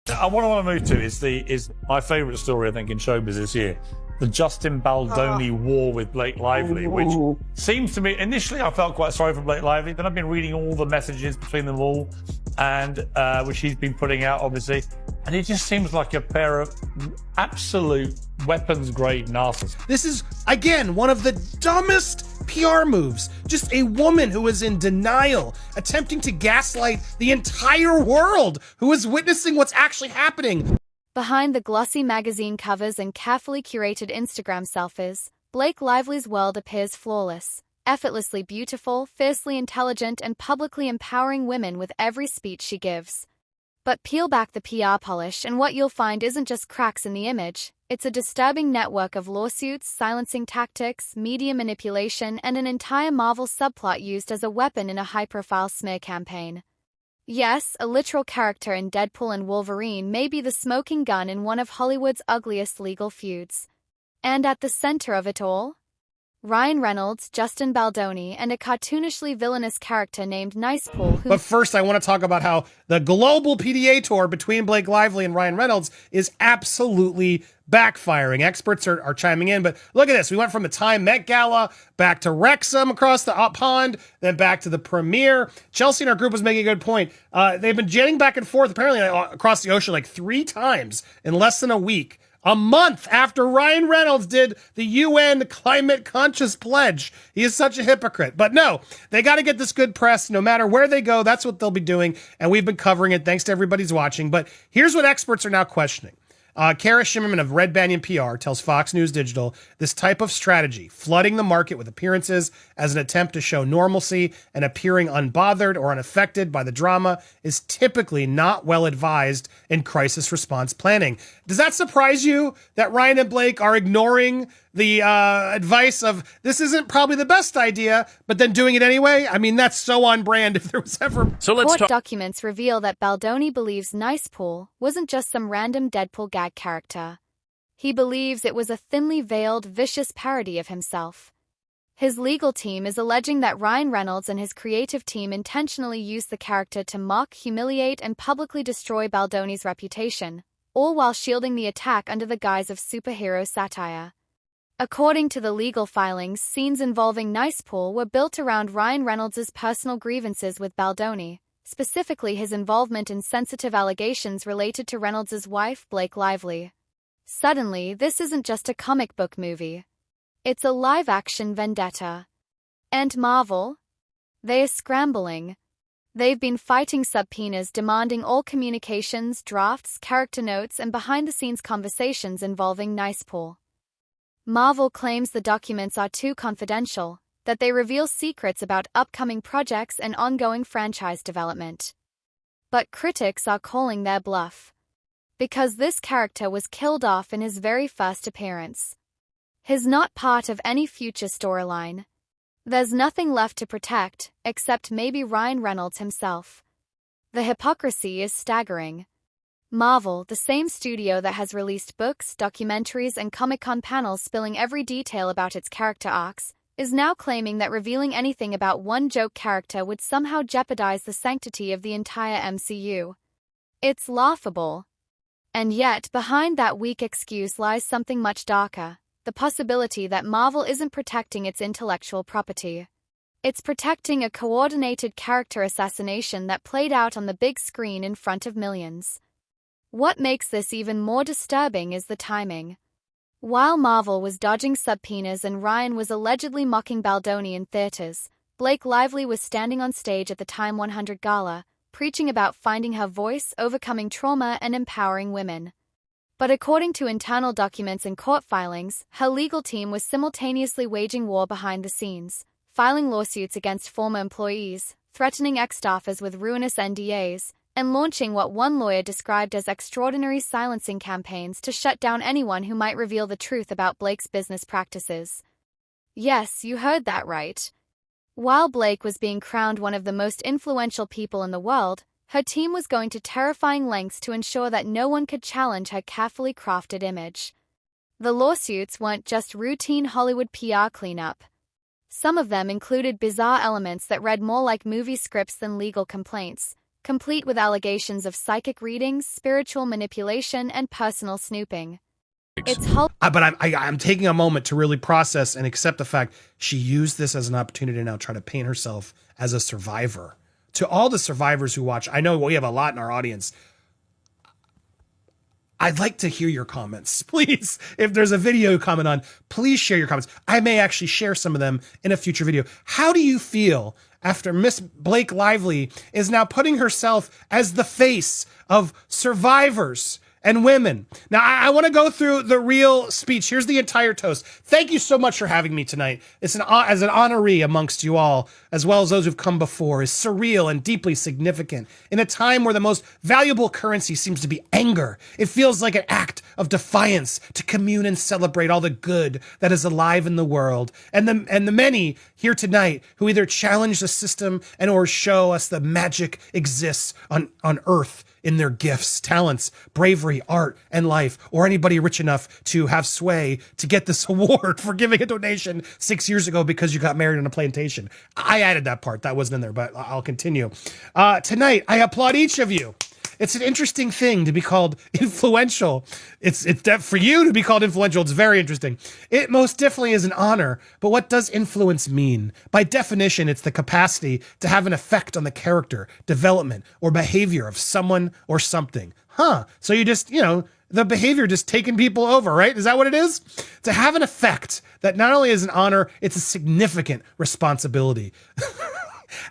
What I want to move to is my favourite story, I think, in showbiz this year. The Justin Baldoni war with Blake Lively, which seems to me, initially I felt quite sorry for Blake Lively, then I've been reading all the messages between them all, and which he's been putting out, obviously, and it just seems like a pair of absolute weapons-grade narcissists. This is, again, one of the dumbest PR moves. Just a woman who is in denial, attempting to gaslight the entire world who is witnessing what's actually happening. Behind the glossy magazine covers and carefully curated Instagram selfies, Blake Lively's world appears flawless, effortlessly beautiful, fiercely intelligent, and publicly empowering women with every speech she gives. But peel back the PR polish and what you'll find isn't just cracks in the image, it's a disturbing network of lawsuits, silencing tactics, media manipulation, and an entire Marvel subplot used as a weapon in a high-profile smear campaign. Yes, a literal character in Deadpool and Wolverine may be the smoking gun in one of Hollywood's ugliest legal feuds. And at the center of it all? Ryan Reynolds, Justin Baldoni, and a cartoonishly villainous character named Nicepool who— But first, I want to talk about how the global PDA tour between Blake Lively and Ryan Reynolds is absolutely backfiring. Experts are chiming in, but look at this. We went from the Time Met Gala, back to Wrexham across the pond, then back to the premiere. Chelsea in our group was making a good point. They've been jetting back and forth, apparently across the ocean like 3 times in less than a week. A month after Ryan Reynolds did the UN climate conscious pledge. He is such a hypocrite. But no, they got to get this good press. No matter where they go, that's what they'll be doing. And we've been covering it. Thanks to everybody's watching. But here's what experts are now questioning. Kara Shimmerman of Red Banyan PR tells Fox News Digital this type of strategy, flooding the market with appearances as an attempt to show normalcy and appearing unbothered or unaffected by the drama, is typically not well advised in crisis response planning. Does that surprise you that Ryan and Blake are ignoring the advice of this isn't probably the best idea, but then doing it anyway? I mean, that's so on brand if there was ever. So court documents reveal that Baldoni believes Nicepool wasn't just some random Deadpool gag character. He believes it was a thinly veiled, vicious parody of himself. His legal team is alleging that Ryan Reynolds and his creative team intentionally used the character to mock, humiliate, and publicly destroy Baldoni's reputation, all while shielding the attack under the guise of superhero satire. According to the legal filings, scenes involving Nicepool were built around Ryan Reynolds' personal grievances with Baldoni, specifically his involvement in sensitive allegations related to Reynolds' wife, Blake Lively. Suddenly, this isn't just a comic book movie. It's a live-action vendetta. And Marvel? They are scrambling. They've been fighting subpoenas demanding all communications, drafts, character notes, and behind-the-scenes conversations involving Nicepool. Marvel claims the documents are too confidential, that they reveal secrets about upcoming projects and ongoing franchise development. But critics are calling their bluff. Because this character was killed off in his very first appearance. He's not part of any future storyline. There's nothing left to protect, except maybe Ryan Reynolds himself. The hypocrisy is staggering. Marvel, the same studio that has released books, documentaries, and Comic-Con panels spilling every detail about its character arcs, is now claiming that revealing anything about one joke character would somehow jeopardize the sanctity of the entire MCU. It's laughable. And yet, behind that weak excuse lies something much darker, the possibility that Marvel isn't protecting its intellectual property. It's protecting a coordinated character assassination that played out on the big screen in front of millions. What makes this even more disturbing is the timing. While Marvel was dodging subpoenas and Ryan was allegedly mocking Baldoni in theaters, Blake Lively was standing on stage at the Time 100 Gala, preaching about finding her voice, overcoming trauma, and empowering women. But according to internal documents and court filings, her legal team was simultaneously waging war behind the scenes, filing lawsuits against former employees, threatening ex-staffers with ruinous NDAs, and launching what one lawyer described as extraordinary silencing campaigns to shut down anyone who might reveal the truth about Blake's business practices. Yes, you heard that right. While Blake was being crowned one of the most influential people in the world, her team was going to terrifying lengths to ensure that no one could challenge her carefully crafted image. The lawsuits weren't just routine Hollywood PR cleanup. Some of them included bizarre elements that read more like movie scripts than legal complaints, complete with allegations of psychic readings, spiritual manipulation, and personal snooping. It's But I'm taking a moment to really process and accept the fact she used this as an opportunity to now try to paint herself as a survivor. To all the survivors who watch, I know we have a lot in our audience. I'd like to hear your comments. Please, if there's a video you comment on, please share your comments. I may actually share some of them in a future video. How do you feel after Miss Blake Lively is now putting herself as the face of survivors and women? Now, I want to go through the real speech. Here's the entire toast. Thank you so much for having me tonight. It's as an honoree amongst you all, as well as those who've come before, is surreal and deeply significant. In a time where the most valuable currency seems to be anger, it feels like an act of defiance to commune and celebrate all the good that is alive in the world. And the many here tonight who either challenge the system and or show us the magic exists on earth in their gifts, talents, bravery, art, and life, or anybody rich enough to have sway to get this award for giving a donation 6 years ago because you got married on a plantation. I added that part. That wasn't in there, but I'll continue. Tonight, I applaud each of you. It's an interesting thing to be called influential. It's for you to be called influential. It's very interesting. It most definitely is an honor, but what does influence mean? By definition, it's the capacity to have an effect on the character, development, or behavior of someone or something. So you just, the behavior just taking people over, right? Is that what it is? To have an effect that not only is an honor, it's a significant responsibility.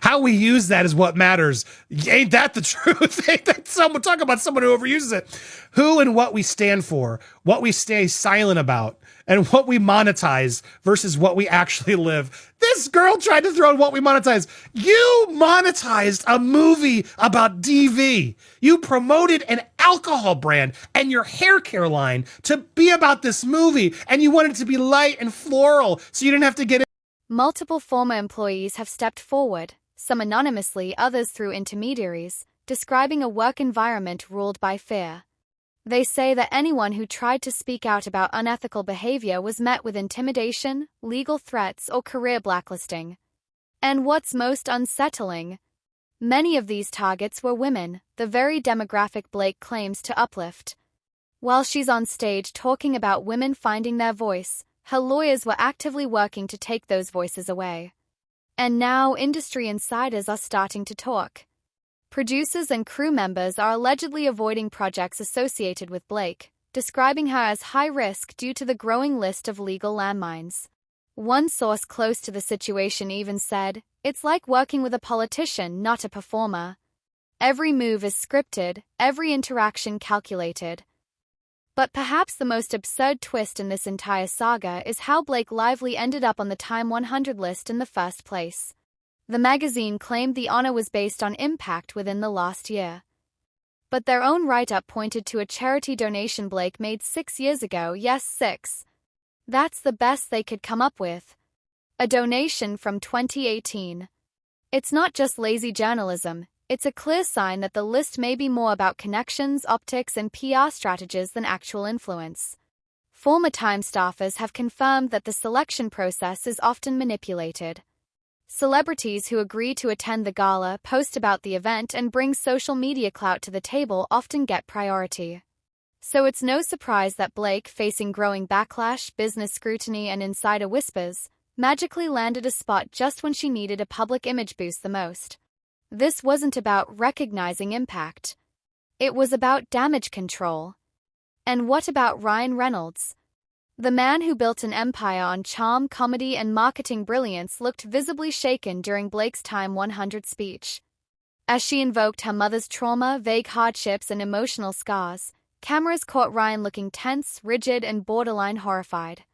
How we use that is what matters. Ain't that the truth? Ain't that someone talk about someone who overuses it? Who and what we stand for, what we stay silent about, and what we monetize versus what we actually live. This girl tried to throw in what we monetize. You monetized a movie about DV. You promoted an alcohol brand and your hair care line to be about this movie, and you wanted it to be light and floral so you didn't have to get Multiple former employees have stepped forward, some anonymously, others through intermediaries, describing a work environment ruled by fear. They say that anyone who tried to speak out about unethical behavior was met with intimidation, legal threats, or career blacklisting. And what's most unsettling? Many of these targets were women, the very demographic Blake claims to uplift. While she's on stage talking about women finding their voice, her lawyers were actively working to take those voices away. And now industry insiders are starting to talk. Producers and crew members are allegedly avoiding projects associated with Blake, describing her as high risk due to the growing list of legal landmines. One source close to the situation even said, "It's like working with a politician, not a performer. Every move is scripted, every interaction calculated." But perhaps the most absurd twist in this entire saga is how Blake Lively ended up on the Time 100 list in the first place. The magazine claimed the honor was based on impact within the last year. But their own write-up pointed to a charity donation Blake made 6 years ago. Yes, 6. That's the best they could come up with. A donation from 2018. It's not just lazy journalism. It's a clear sign that the list may be more about connections, optics, and PR strategies than actual influence. Former Time staffers have confirmed that the selection process is often manipulated. Celebrities who agree to attend the gala, post about the event, and bring social media clout to the table often get priority. So it's no surprise that Blake, facing growing backlash, business scrutiny, and insider whispers, magically landed a spot just when she needed a public image boost the most. This wasn't about recognizing impact. It was about damage control. And what about Ryan Reynolds? The man who built an empire on charm, comedy, and marketing brilliance looked visibly shaken during Blake's Time 100 speech. As she invoked her mother's trauma, vague hardships, and emotional scars, cameras caught Ryan looking tense, rigid, and borderline horrified.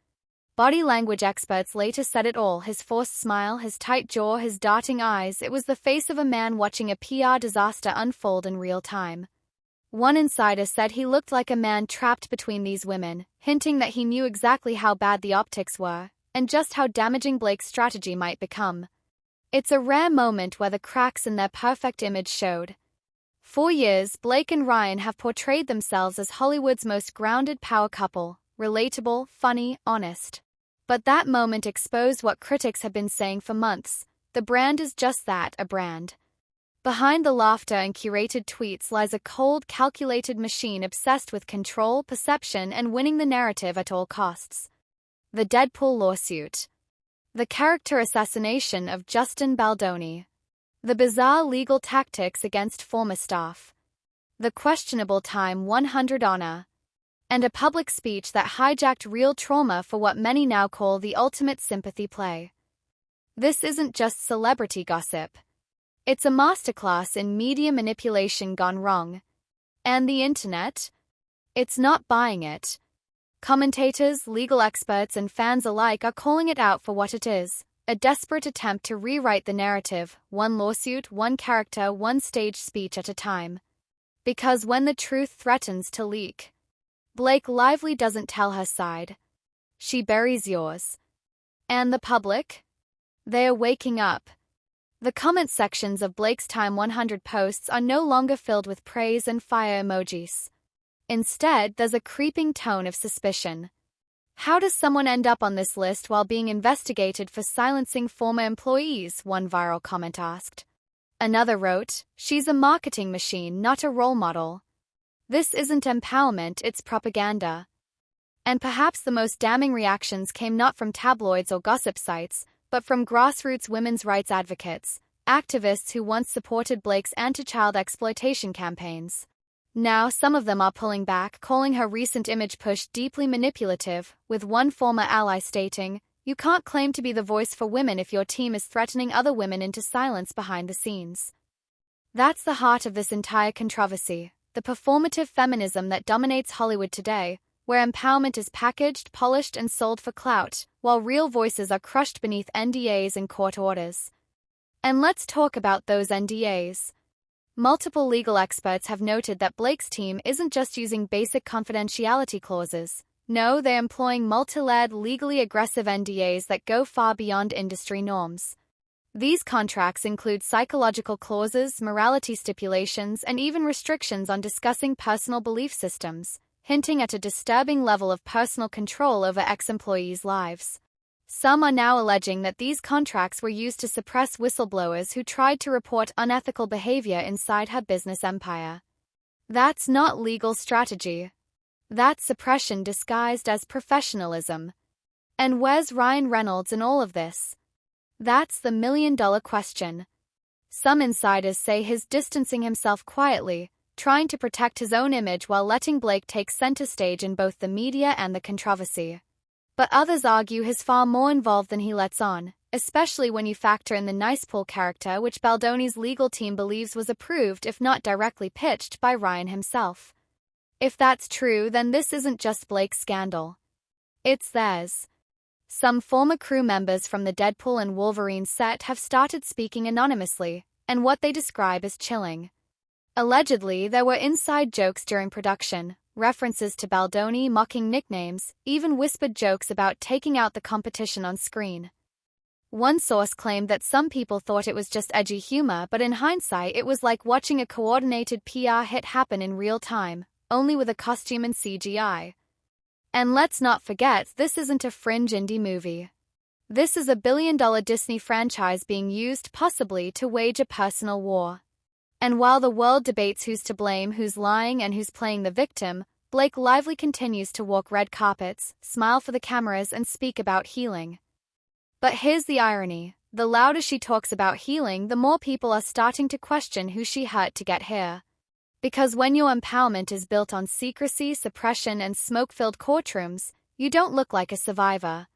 Body language experts later said it all: his forced smile, his tight jaw, his darting eyes. It was the face of a man watching a PR disaster unfold in real time. One insider said he looked like a man trapped between these women, hinting that he knew exactly how bad the optics were, and just how damaging Blake's strategy might become. It's a rare moment where the cracks in their perfect image showed. For years, Blake and Ryan have portrayed themselves as Hollywood's most grounded power couple, relatable, funny, honest. But that moment exposed what critics have been saying for months: the brand is just that, a brand. Behind the laughter and curated tweets lies a cold, calculated machine obsessed with control, perception, and winning the narrative at all costs. The Deadpool lawsuit. The character assassination of Justin Baldoni. The bizarre legal tactics against former staff. The questionable Time 100 honor. And a public speech that hijacked real trauma for what many now call the ultimate sympathy play. This isn't just celebrity gossip. It's a masterclass in media manipulation gone wrong. And the internet? It's not buying it. Commentators, legal experts, and fans alike are calling it out for what it is, a desperate attempt to rewrite the narrative, one lawsuit, one character, one stage speech at a time. Because when the truth threatens to leak, Blake Lively doesn't tell her side. She buries yours. And the public? They are waking up. The comment sections of Blake's Time 100 posts are no longer filled with praise and fire emojis. Instead, there's a creeping tone of suspicion. How does someone end up on this list while being investigated for silencing former employees? One viral comment asked. Another wrote, "She's a marketing machine, not a role model. This isn't empowerment, it's propaganda." And perhaps the most damning reactions came not from tabloids or gossip sites, but from grassroots women's rights advocates, activists who once supported Blake's anti-child exploitation campaigns. Now, some of them are pulling back, calling her recent image push deeply manipulative, with one former ally stating, "You can't claim to be the voice for women if your team is threatening other women into silence behind the scenes." That's the heart of this entire controversy, the performative feminism that dominates Hollywood today, where empowerment is packaged, polished, and sold for clout, while real voices are crushed beneath NDAs and court orders. And let's talk about those NDAs. Multiple legal experts have noted that Blake's team isn't just using basic confidentiality clauses. No, they're employing multi-layered, legally aggressive NDAs that go far beyond industry norms. These contracts include psychological clauses, morality stipulations, and even restrictions on discussing personal belief systems, hinting at a disturbing level of personal control over ex-employees' lives. Some are now alleging that these contracts were used to suppress whistleblowers who tried to report unethical behavior inside her business empire. That's not legal strategy. That's suppression disguised as professionalism. And where's Ryan Reynolds in all of this? That's the million-dollar question. Some insiders say he's distancing himself quietly, trying to protect his own image while letting Blake take center stage in both the media and the controversy. But others argue he's far more involved than he lets on, especially when you factor in the nice pool character which Baldoni's legal team believes was approved if not directly pitched by Ryan himself. If that's true, then this isn't just Blake's scandal. It's theirs. Some former crew members from the Deadpool and Wolverine set have started speaking anonymously, and what they describe as chilling. Allegedly, there were inside jokes during production, references to Baldoni, mocking nicknames, even whispered jokes about taking out the competition on screen. One source claimed that some people thought it was just edgy humor, but in hindsight it was like watching a coordinated PR hit happen in real time, only with a costume and CGI. And let's not forget, this isn't a fringe indie movie. This is a billion-dollar Disney franchise being used possibly to wage a personal war. And while the world debates who's to blame, who's lying, and who's playing the victim, Blake Lively continues to walk red carpets, smile for the cameras, and speak about healing. But here's the irony. The louder she talks about healing, the more people are starting to question who she hurt to get here. Because when your empowerment is built on secrecy, suppression, and smoke-filled courtrooms, you don't look like a survivor.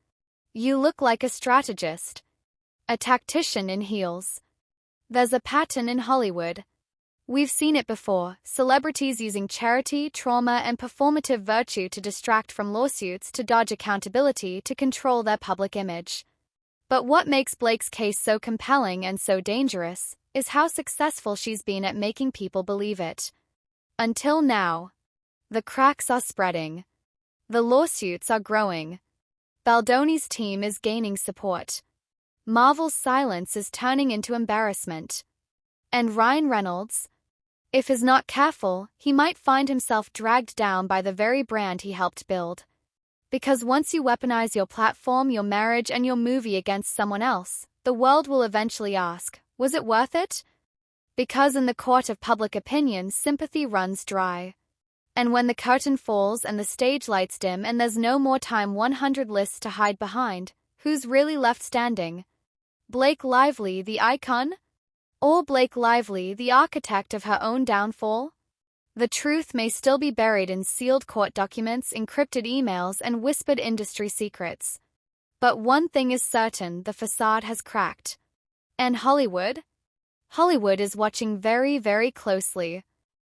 You look like a strategist. A tactician in heels. There's a pattern in Hollywood. We've seen it before, celebrities using charity, trauma, and performative virtue to distract from lawsuits, to dodge accountability, to control their public image. But what makes Blake's case so compelling and so dangerous is how successful she's been at making people believe it. Until now. The cracks are spreading. The lawsuits are growing. Baldoni's team is gaining support. Marvel's silence is turning into embarrassment. And Ryan Reynolds? If he's not careful, he might find himself dragged down by the very brand he helped build. Because once you weaponize your platform, your marriage, and your movie against someone else, the world will eventually ask, was it worth it? Because in the court of public opinion, sympathy runs dry. And when the curtain falls and the stage lights dim and there's no more time 100 lists to hide behind, who's really left standing? Blake Lively, the icon? Or Blake Lively, the architect of her own downfall? The truth may still be buried in sealed court documents, encrypted emails, and whispered industry secrets. But one thing is certain, the facade has cracked. And Hollywood? Hollywood is watching very, very closely.